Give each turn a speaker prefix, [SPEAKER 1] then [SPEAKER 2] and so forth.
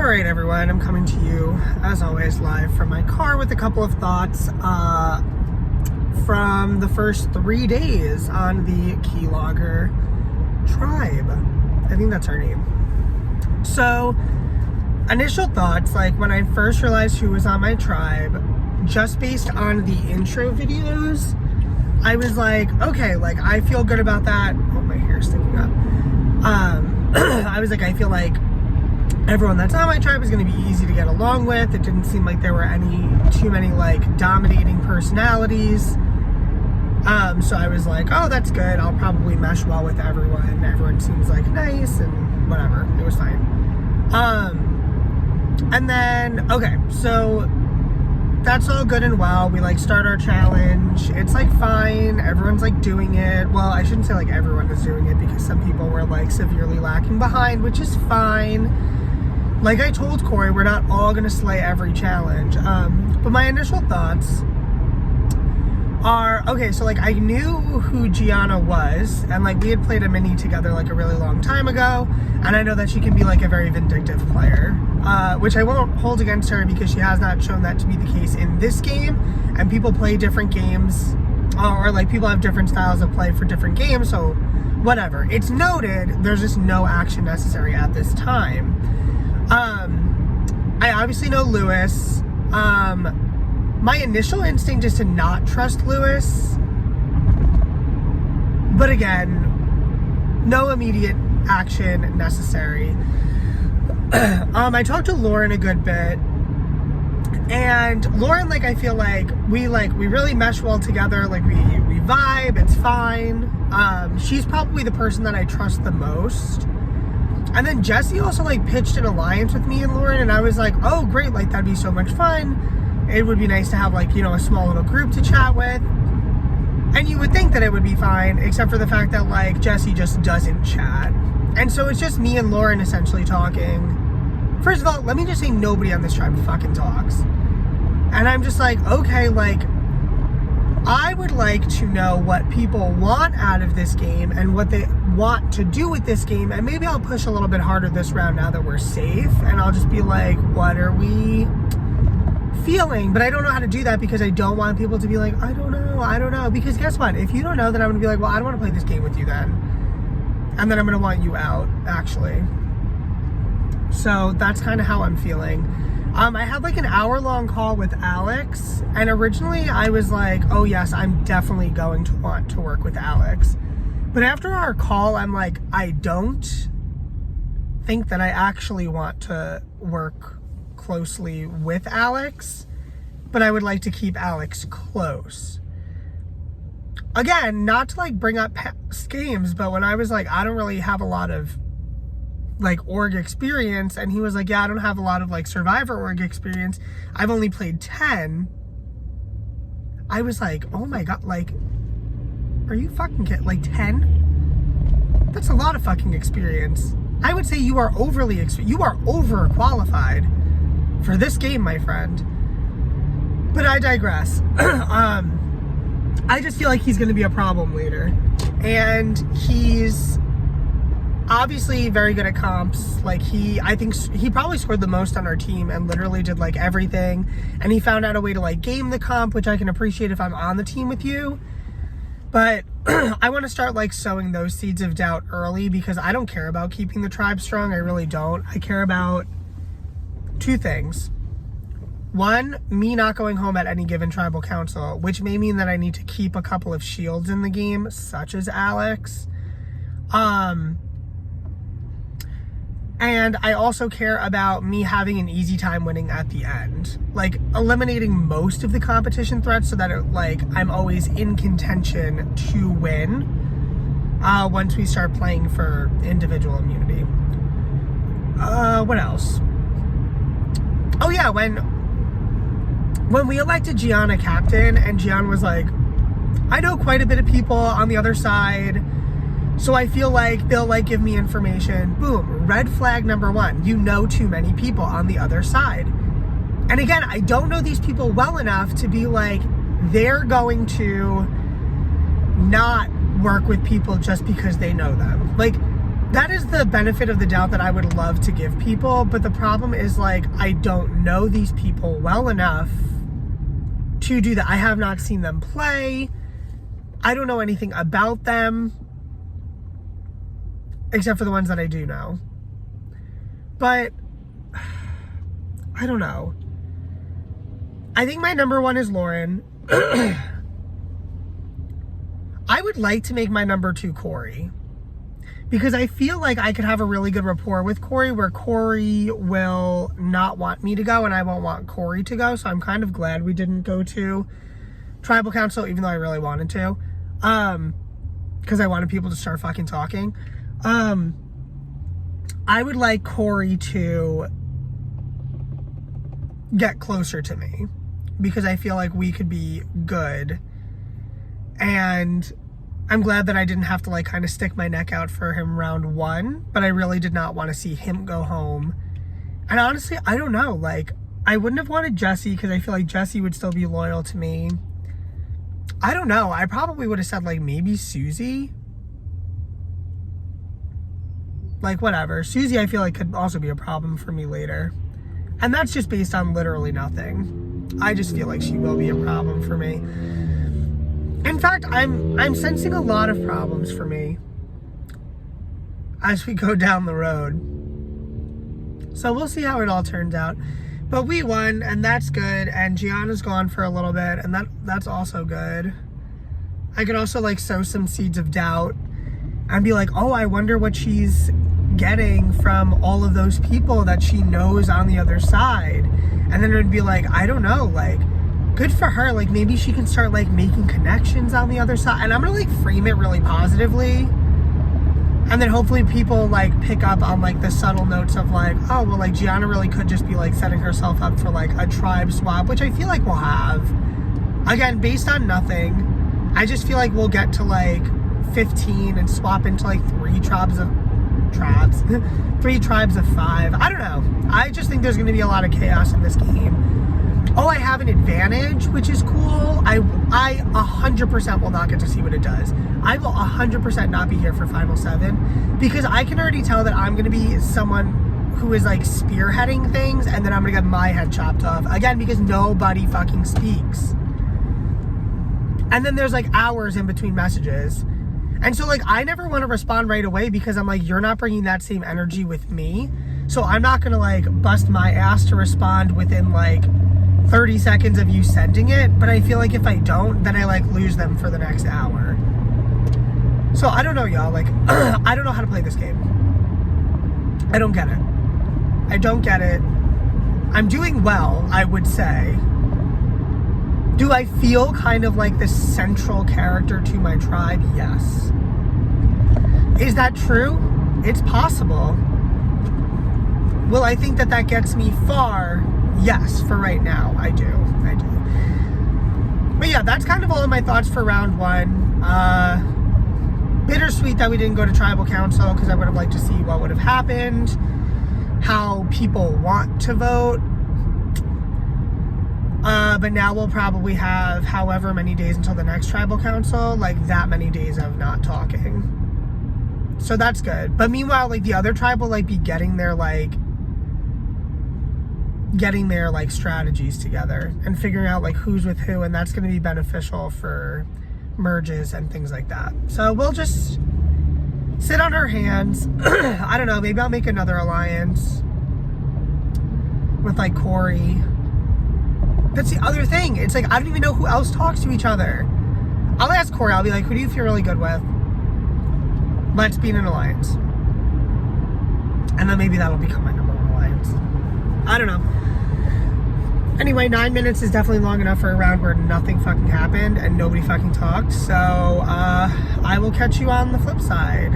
[SPEAKER 1] Alright everyone, I'm coming to you, as always, live from my car with a couple of thoughts from the first 3 days on the Keylogger tribe. I think that's her name. So, initial thoughts, like when I first realized who was on my tribe, just based on the intro videos, I was like, okay, like I feel good about that. Oh, my hair's sticking up. I was like, I feel like everyone that's on my tribe is going to be easy to get along with. It didn't seem like there were too many like dominating personalities. So I was like, oh, that's good. I'll probably mesh well with everyone. Everyone seems like nice and whatever. It was fine. And then, okay, so that's all good and well. We like start our challenge. It's like fine. Everyone's like doing it. Well, I shouldn't say like everyone is doing it because some people were like severely lacking behind, which is fine. Like I told Corey, we're not all gonna slay every challenge. But my initial thoughts are, okay, so like I knew who Gianna was, and like we had played a mini together like a really long time ago, and I know that she can be like a very vindictive player, which I won't hold against her because she has not shown that to be the case in this game, and people play different games, or like people have different styles of play for different games, so whatever. It's noted, there's just no action necessary at this time. I obviously know Lewis. My initial instinct is to not trust Lewis. But again, no immediate action necessary. I talked to Lauren a good bit. And Lauren, like, I feel like we really mesh well together. Like, we vibe, it's fine. She's probably the person that I trust the most. And then Jesse also like pitched an alliance with me and Lauren, and I was like, oh great, like that'd be so much fun. It would be nice to have like, you know, a small little group to chat with. And you would think that it would be fine, except for the fact that like Jesse just doesn't chat. And so it's just me and Lauren essentially talking. First of all, let me just say nobody on this tribe fucking talks. And I'm just like, okay, like I would like to know what people want out of this game and what they want to do with this game, and maybe I'll push a little bit harder this round now that we're safe, and I'll just be like, what are we feeling? But I don't know how to do that because I don't want people to be like, I don't know, because guess what, if you don't know, then I'm gonna be like, well, I don't want to play this game with you then, and then I'm gonna want you out, actually. So that's kind of how I'm feeling. I had like an hour-long call with Alex, and originally I was like, oh yes, I'm definitely going to want to work with Alex. But after our call, I'm like, I don't think that I actually want to work closely with Alex, but I would like to keep Alex close. Again, not to like bring up past games, but when I was like, I don't really have a lot of like org experience, and he was like, yeah, I don't have a lot of like survivor org experience, I've only played 10. I was like, oh my god, like, are you fucking kidding? Like 10? That's a lot of fucking experience. I would say you are you are overqualified for this game, my friend. But I digress. I just feel like he's going to be a problem later, and he's obviously very good at comps. Like I think he probably scored the most on our team and literally did like everything, and he found out a way to like game the comp, which I can appreciate if I'm on the team with you. But I want to start like sowing those seeds of doubt early, because I don't care about keeping the tribe strong. I really don't. I care about two things. One, me not going home at any given tribal council, which may mean that I need to keep a couple of shields in the game, such as Alex. And I also care about me having an easy time winning at the end. Like, eliminating most of the competition threats so that I'm always in contention to win once we start playing for individual immunity. What else? Oh yeah, when we elected Gianna captain, and Gian was like, I know quite a bit of people on the other side, so I feel like they'll like give me information. Boom, red flag number 1. You know too many people on the other side. And again, I don't know these people well enough to be like, they're going to not work with people just because they know them. Like, that is the benefit of the doubt that I would love to give people, but the problem is, like, I don't know these people well enough to do that. I have not seen them play. I don't know anything about them, except for the ones that I do know. But I don't know. I think my number one is Lauren. I would like to make my number two Corey, because I feel like I could have a really good rapport with Corey, where Corey will not want me to go and I won't want Corey to go. So I'm kind of glad we didn't go to Tribal Council, even though I really wanted to, because I wanted people to start fucking talking. I would like Corey to get closer to me, because I feel like we could be good. And I'm glad that I didn't have to, like, kind of stick my neck out for him round one, but I really did not want to see him go home. And honestly, I don't know, like, I wouldn't have wanted Jesse, because I feel like Jesse would still be loyal to me. I don't know. I probably would have said, like, maybe Susie. Like, whatever. Susie, I feel like, could also be a problem for me later. And that's just based on literally nothing. I just feel like she will be a problem for me. In fact, I'm sensing a lot of problems for me as we go down the road. So we'll see how it all turns out. But we won, and that's good. And Gianna's gone for a little bit, and that's also good. I could also, like, sow some seeds of doubt and be like, oh, I wonder what she's getting from all of those people that she knows on the other side. And then it would be like, I don't know, like, good for her. Like, maybe she can start, like, making connections on the other side. And I'm gonna, like, frame it really positively. And then hopefully people, like, pick up on, like, the subtle notes of, like, oh, well, like, Gianna really could just be, like, setting herself up for, like, a tribe swap, which I feel like we'll have. Again, based on nothing. I just feel like we'll get to, like, 15 and swap into, like, three tribes of 5. I don't know. I just think there's going to be a lot of chaos in this game. Oh, I have an advantage, which is cool. I 100% will not get to see what it does. I will 100% not be here for Final 7, because I can already tell that I'm going to be someone who is, like, spearheading things, and then I'm going to get my head chopped off. Again, because nobody fucking speaks. And then there's, like, hours in between messages. And so, like, I never want to respond right away, because I'm like, you're not bringing that same energy with me. So I'm not going to, like, bust my ass to respond within, like, 30 seconds of you sending it. But I feel like if I don't, then I, like, lose them for the next hour. So I don't know, y'all. Like, I don't know how to play this game. I don't get it. I don't get it. I'm doing well, I would say. Do I feel kind of like the central character to my tribe? Yes. Is that true? It's possible. Will I think that that gets me far? Yes, for right now, I do. But yeah, that's kind of all of my thoughts for round one. Bittersweet that we didn't go to Tribal Council, because I would have liked to see what would have happened, how people want to vote. But now we'll probably have however many days until the next Tribal Council, like that many days of not talking. So that's good. But meanwhile, like, the other tribe will, like, be getting their strategies together and figuring out, like, who's with who, and that's going to be beneficial for merges and things like that. So we'll just sit on our hands. I don't know, maybe I'll make another alliance with, like, Corey. That's the other thing. It's like, I don't even know who else talks to each other. I'll ask Corey. I'll be like, who do you feel really good with? Let's be in an alliance. And then maybe that'll become my number one alliance. I don't know. Anyway, 9 minutes is definitely long enough for a round where nothing fucking happened and nobody fucking talked. So, I will catch you on the flip side.